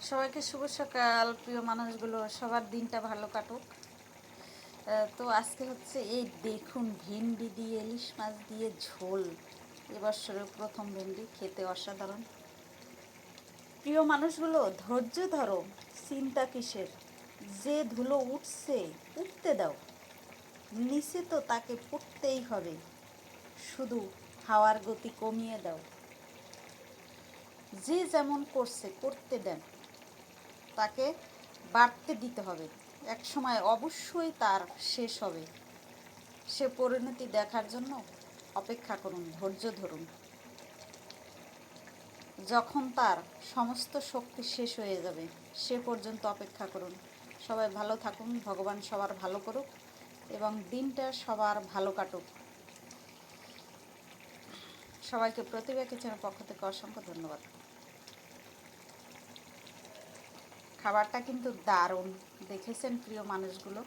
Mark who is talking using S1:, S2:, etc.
S1: সবাইকে শুভ সকাল। প্রিয় মানুষগুলো, সবার দিনটা ভালো কাটুক। তো আজকে হচ্ছে এই দেখুন, ভেন্ডি দিয়ে ইলিশ মাছ দিয়ে ঝোল। এবছরের প্রথম ভেন্ডি, খেতে অসাধারণ। প্রিয় মানুষগুলো, ধৈর্য ধরো, চিন্তা কিসের? যে ধুলো উঠছে উঠতে দাও, নিচে তো তাকে পড়তেই হবে, শুধু হাওয়ার গতি কমিয়ে দাও। যে যেমন করছে করতে দেন, তাকে বাড়তে দিতে হবে। এক সময় অবশ্যই তার শেষ হবে। সে পরিণতি দেখার জন্য অপেক্ষা করুন, ধৈর্য ধরুন। যখন তার সমস্ত শক্তি শেষ হয়ে যাবে, সে পর্যন্ত অপেক্ষা করুন। সবাই ভালো থাকুন, ভগবান সবার ভালো করুক এবং দিনটা সবার ভালো কাটুক। সবাইকে প্রতিভা কিচেনের পক্ষ থেকে অসংখ্য ধন্যবাদ। খাবারটা কিন্তু দারুণ, দেখেছেন প্রিয় মানুষগুলো?